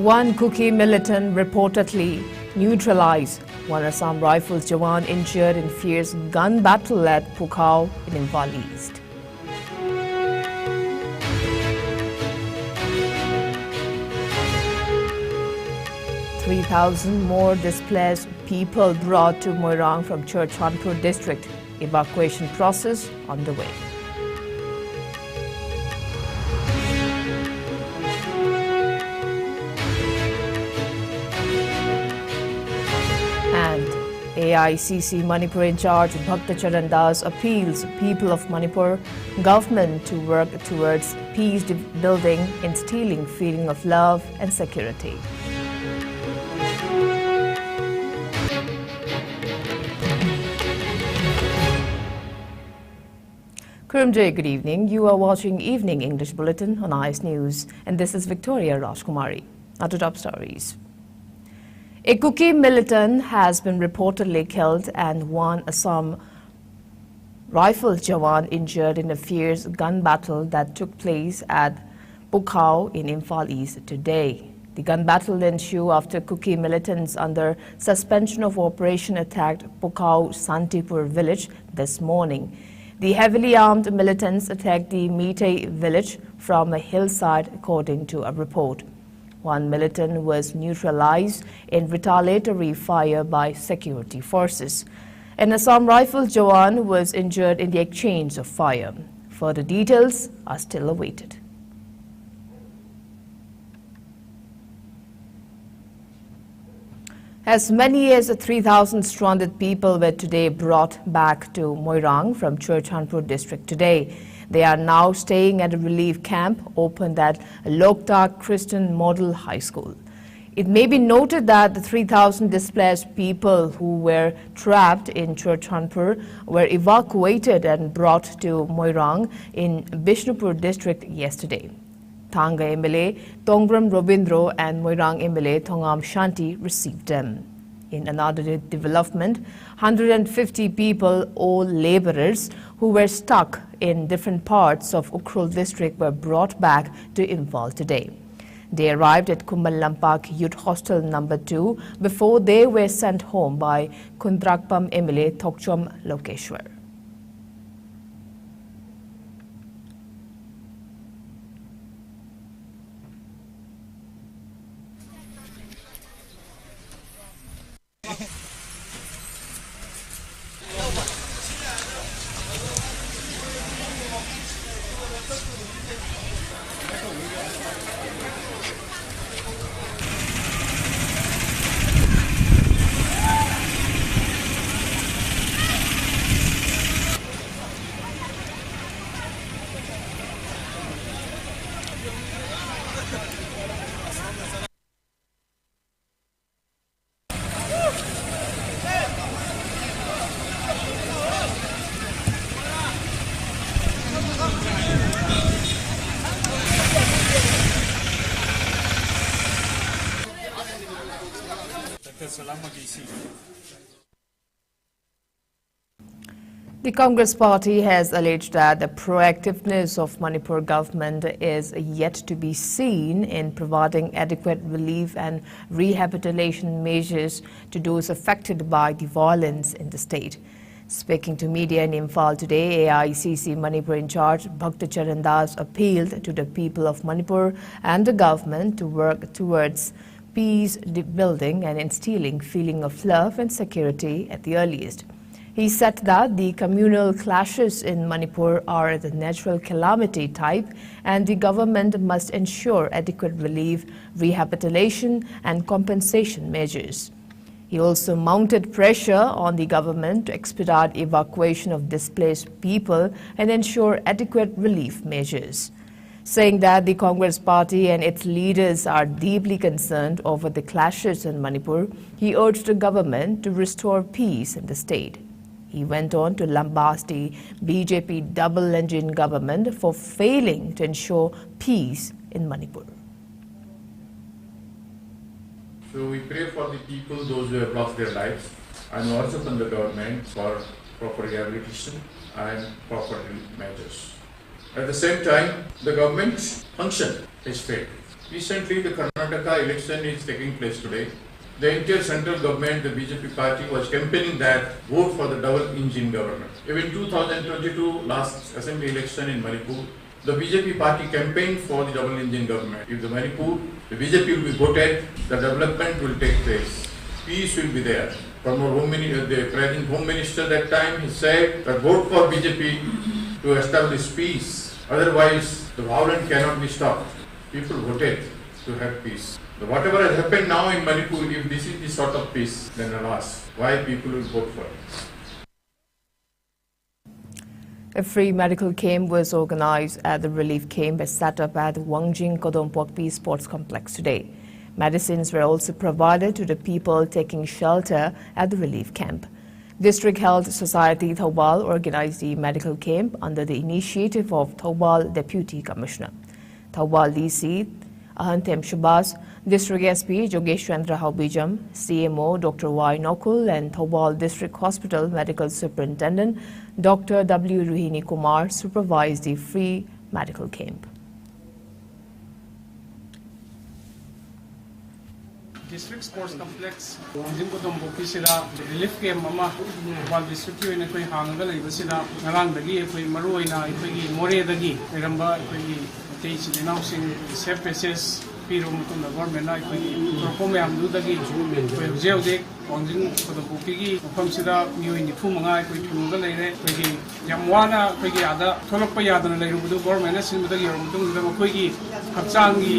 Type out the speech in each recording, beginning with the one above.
One Kuki militant reportedly neutralized. One Assam Rifles Jawan injured in fierce gun battle at Pukhao in Imphal East. "3,000 more displaced people brought to Moirang from Churchandpur district. Evacuation process underway. And AICC Manipur in charge Bhakta Charan Das appeals people of Manipur government to work towards peace building, instilling feeling of love and security. Kurumjay, good evening. You are watching Evening English Bulletin on IS News, and this is Victoria Rajkumari. Now to top stories. A Kuki militant has been reportedly killed and one Assam Rifles Jawan injured in a fierce gun battle that took place at Pukhao in Imphal East today. The gun battle ensued after Kuki militants under suspension of operation attacked Pukhao Santipur village this morning. The heavily armed militants attacked the Meitei village from a hillside, according to a report. One militant was neutralized in retaliatory fire by security forces. An Assam Rifles Jawan was injured in the exchange of fire. Further details are still awaited. As many as 3,000 stranded people were today brought back to Moirang from Churchandpur district today. They are now staying at a relief camp opened at Loktak Christian Model High School. It may be noted that the 3,000 displaced people who were trapped in Churchandpur were evacuated and brought to Moirang in Bishnupur district yesterday. Thanga MLA Tongram Robindro and Moirang MLA Thongam Shanti received them. In another development, 150 people, all laborers who were stuck in different parts of Ukhrul district, were brought back to Imphal today. They arrived at Kumbal Lampak Youth Hostel number 2 before they were sent home by Kundrakpam MLA Thokchom Lokeshwar. The Congress party has alleged that the proactiveness of Manipur government is yet to be seen in providing adequate relief and rehabilitation measures to those affected by the violence in the state. Speaking to media in Imphal today, AICC Manipur in charge Bhakta Charan Das appealed to the people of Manipur and the government to work towards peace building and instilling feeling of love and security at the earliest. He said that the communal clashes in Manipur are the natural calamity type and the government must ensure adequate relief, rehabilitation and compensation measures. He also mounted pressure on the government to expedite evacuation of displaced people and ensure adequate relief measures. Saying that the Congress party and its leaders are deeply concerned over the clashes in Manipur, he urged the government to restore peace in the state. He went on to lambast the BJP double-engine government for failing to ensure peace in Manipur. So we pray for the people, those who have lost their lives, and also from the government for proper rehabilitation and proper relief measures. At the same time, the government's function is failed. Recently, the Karnataka election is taking place today. The entire central government, the BJP party, was campaigning that vote for the double engine government. Even 2022 last assembly election in Manipur, the BJP party campaigned for the double engine government. If the Manipur, the BJP will be voted, the development will take place. Peace will be there. From our the present Home Minister that time, he said that vote for BJP to establish peace. Otherwise, the violence cannot be stopped. People voted to have peace. So whatever has happened now in Manipur, if this is the sort of peace, then alas, why people will vote for it? A free medical camp was organized at the relief camp set up at the Wangjing Kodompokpi Sports Complex today. Medicines were also provided to the people taking shelter at the relief camp. District Health Society Thoubal organized the medical camp under the initiative of Thoubal Deputy Commissioner. Thoubal DC Ahantem Shubas, District SP Jogeshwendra Haubijam, CMO Dr. Y. Nokul and Thoubal District Hospital Medical Superintendent Dr. W. Ruhini Kumar supervised the free medical camp. District Sports Complex, Wangjing Kodompokpi sida relief camp ama Thoubal district ki oina koi hangaga leiba sida ngarang dagi koi maru oina koi more dagi eramba koi tei chidina sing safe passage piro mutunda government na koi propo myam du dagi koi jeude Wangjing Kodompokpi gi mafam sida mioi ni phumanga koi thunga leire koi yam wana koi gi ada tholokpa yadana leirubudu government na sinbuda gi yormutung da koi gi hakchang gi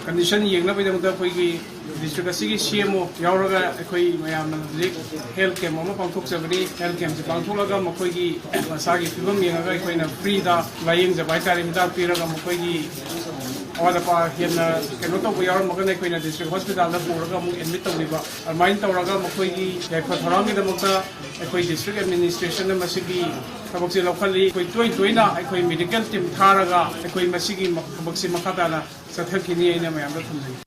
condition yengna bai da koi gi district asigi CMO yauraga koi mayam health camp ama pangthok sabani health camp se pangtholaga makoi gi masagi fibam yengaga koi na free da laying ja baitari mita piraga makoi gi awada pa hena keno to yaur magana koi na district hospital da puraga mu admit tawriba almain tawraga makoi gi yaifa thorangi da mukta koi district administration na masigi tabak se lokhali koi toina koi medical team tharaga koi masigi tabak se makata na sathakini aina mayam da thumjai.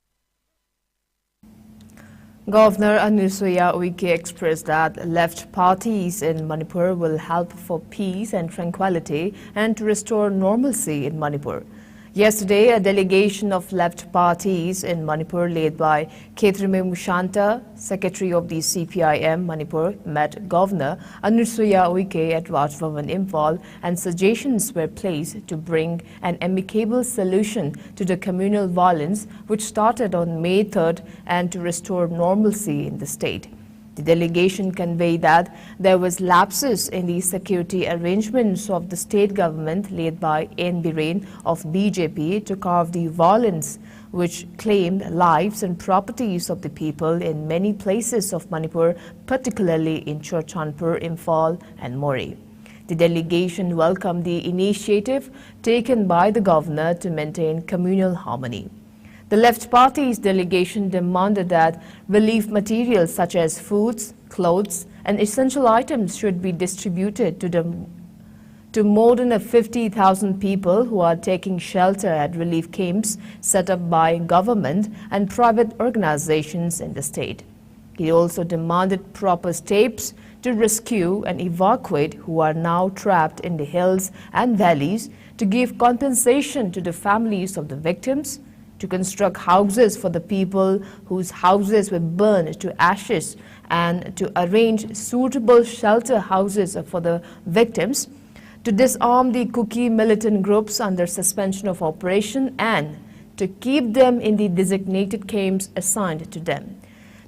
Governor Anusuya Uike expressed that left parties in Manipur will help for peace and tranquility and to restore normalcy in Manipur. Yesterday, a delegation of left parties in Manipur led by Khetrime Mushanta, Secretary of the CPIM Manipur, met Governor Anusuya Uike at Rajbhavan Imphal and suggestions were placed to bring an amicable solution to the communal violence which started on May 3rd and to restore normalcy in the state. The delegation conveyed that there was lapses in the security arrangements of the state government led by N. Biren of BJP to curb the violence which claimed lives and properties of the people in many places of Manipur, particularly in Churchandpur, Imphal and Moreh. The delegation welcomed the initiative taken by the governor to maintain communal harmony. The left party's delegation demanded that relief materials such as foods, clothes and essential items should be distributed to more than 50,000 people who are taking shelter at relief camps set up by government and private organizations in the state. He also demanded proper steps to rescue and evacuate who are now trapped in the hills and valleys, to give compensation to the families of the victims, to construct houses for the people whose houses were burned to ashes, and to arrange suitable shelter houses for the victims, to disarm the Kuki militant groups under suspension of operation, and to keep them in the designated camps assigned to them,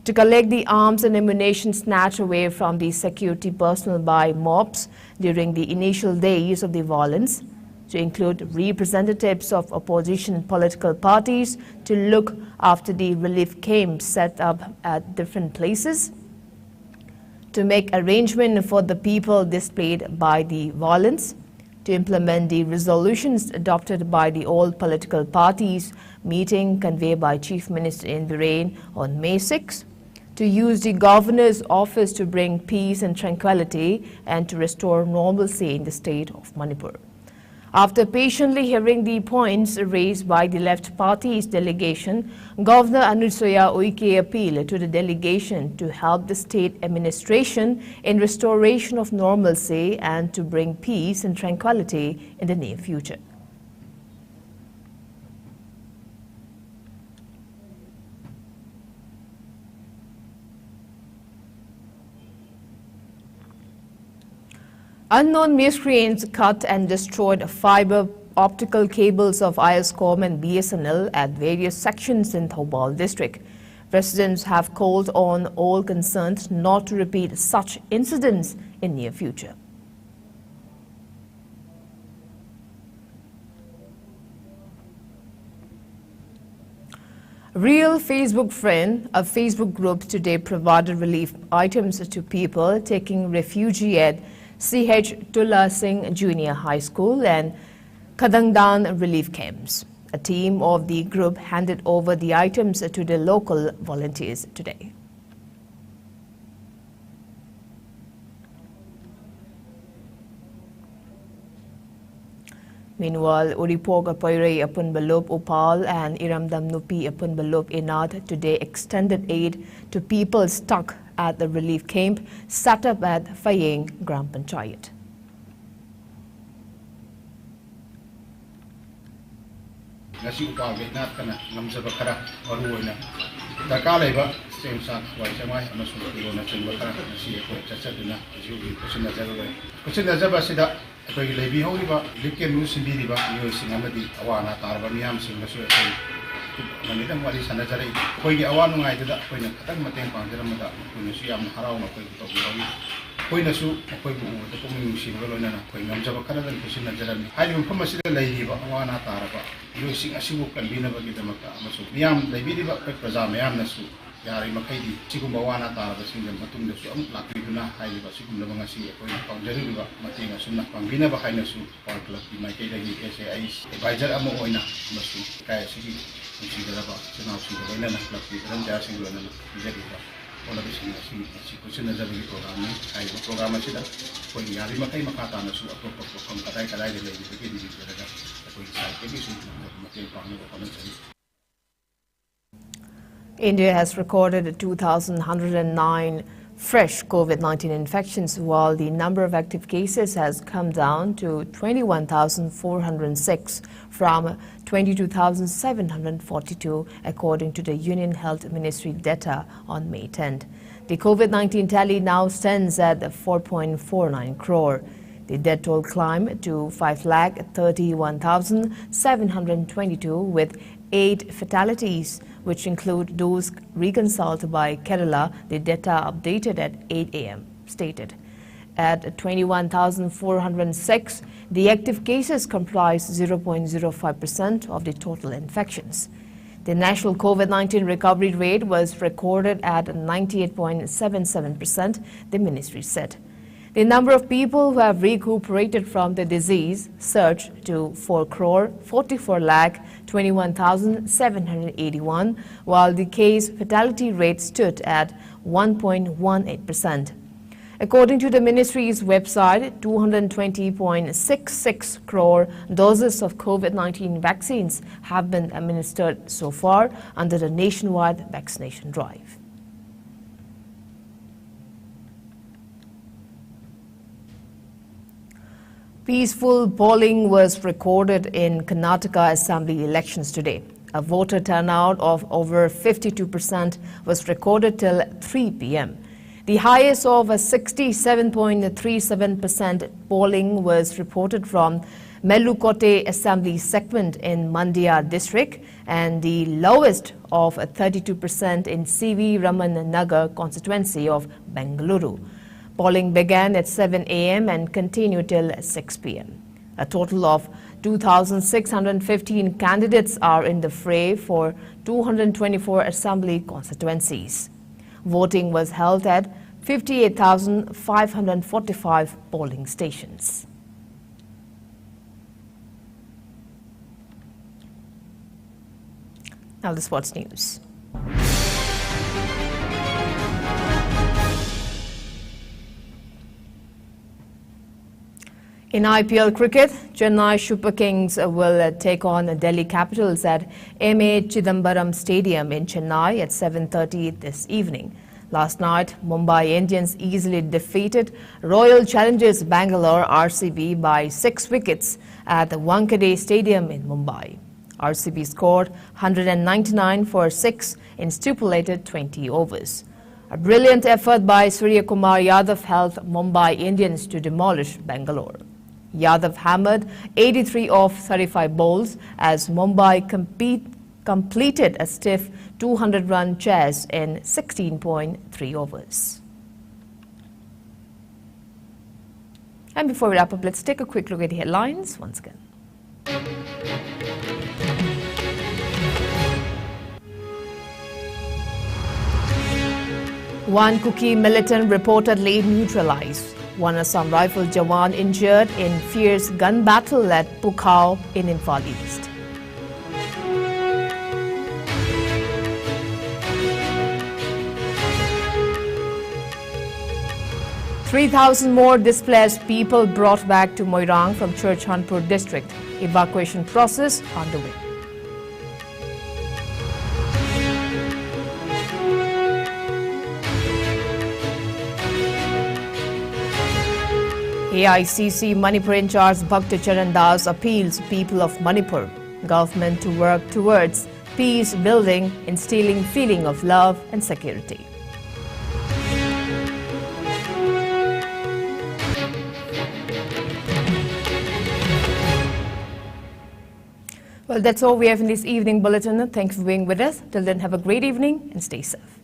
to collect the arms and ammunition snatched away from the security personnel by mobs during the initial days of the violence, to include representatives of opposition political parties to look after the relief camps set up at different places, to make arrangement for the people displaced by the violence, to implement the resolutions adopted by the all political parties meeting conveyed by Chief Minister N. Biren on May 6, to use the governor's office to bring peace and tranquility and to restore normalcy in the state of Manipur. After patiently hearing the points raised by the left party's delegation, Governor Anusuya Uike appealed to the delegation to help the state administration in restoration of normalcy and to bring peace and tranquility in the near future. Unknown miscreants cut and destroyed fiber optical cables of Iscom and BSNL at various sections in Thoubal district. Residents have called on all concerned not to repeat such incidents in near future. Real Facebook Friend, a Facebook group today provided relief items to people taking refuge at C.H. Tulla Singh Junior High School and Kadangdan relief camps. A team of the group handed over the items to the local volunteers today. Meanwhile, Uripog Apoirei Apun Balop Upal and Iramdam Nupi Apun Balop Inad today extended aid to people stuck at the relief camp set up at Fayeng Gram Panchayat. Ngasi upal Vietnam kana ngamjaba khara maru oina darkar leba semsak wai samai amasung kilona chimba khara ngasi ko chachaduna jugi kusina jaba sida atoi lebi horiba likem nu simbiriba yo singamadi awana tarba miyam singasu atoi manidam wali sanajari koigi awanu ngai da koina khatang mateng pangjaramada koina su yam harauna koi to bihawi koina su koi bu da komi singa loina na koi ngamjaba khara dan kusina jarami hai mu phamasida leiba awana tarba yo sing asibu kanbina bagi damaka amasu miyam leibiriba praja miyam nasu yari makaidi sigumba wana tarba singam matunda su am lakiduna hai ba sigum labanga si koi pangjari ba matenga sunna pangbina ba haina su par club di mai kaidagi SAI advisor amo oina masu kai sigi consideraba senau si oina na club di ran ja sing lona jadi ba ola bising si kusina jabi program ni hai ba program sida koi yari makai makata na su atop kom kadai kadai de legi bagi di daga koi sai ke bisu maten pangno ba kono chali. India has recorded 2,109 fresh COVID-19 infections, while the number of active cases has come down to 21,406 from 22,742, according to the Union Health Ministry data on May 10th. The COVID-19 tally now stands at 4.49 crore. The death toll climbed to 5,31,722 with 8 fatalities, which include those reconciled by Kerala. The data updated at 8 a.m. stated. At 21,406, the active cases comprise 0.05% of the total infections. The national COVID-19 recovery rate was recorded at 98.77%, the ministry said. The number of people who have recuperated from the disease surged to 4,44,21,781, while the case fatality rate stood at 1.18%. According to the ministry's website, 220.66 crore doses of COVID-19 vaccines have been administered so far under the nationwide vaccination drive. Peaceful polling was recorded in Karnataka Assembly elections today. A voter turnout of over 52% was recorded till 3 p.m. The highest of 67.37% polling was reported from Mellukote Assembly segment in Mandya district and the lowest of 32% in C.V. Raman Nagar constituency of Bengaluru. Polling began at 7 a.m. and continued till 6 p.m. A total of 2,615 candidates are in the fray for 224 assembly constituencies. Voting was held at 58,545 polling stations. Now the sports news. In IPL cricket, Chennai Super Kings will take on Delhi Capitals at M.A. Chidambaram Stadium in Chennai at 7:30 this evening. Last night, Mumbai Indians easily defeated Royal Challengers Bangalore RCB by 6 wickets at the Wankhede Stadium in Mumbai. RCB scored 199 for 6 in stipulated 20 overs. A brilliant effort by Surya Kumar Yadav helped Mumbai Indians to demolish Bangalore. Yadav hammered 83 of 35 balls as Mumbai completed a stiff 200-run chase in 16.3 overs. And before we wrap up, let's take a quick look at the headlines once again. One Kuki militant reportedly neutralized. One Assam Rifle Jawan injured in fierce gun battle at Pukhao in Imphal East. "3,000 more displaced people brought back to Moirang from Churchandpur district. Evacuation process underway." AICC Manipur in charge Bhakta Charan Das appeals people of Manipur government to work towards peace building, instilling feeling of love and security. Well, that's all we have in this evening bulletin. Thanks for being with us. Till then, have a great evening and stay safe.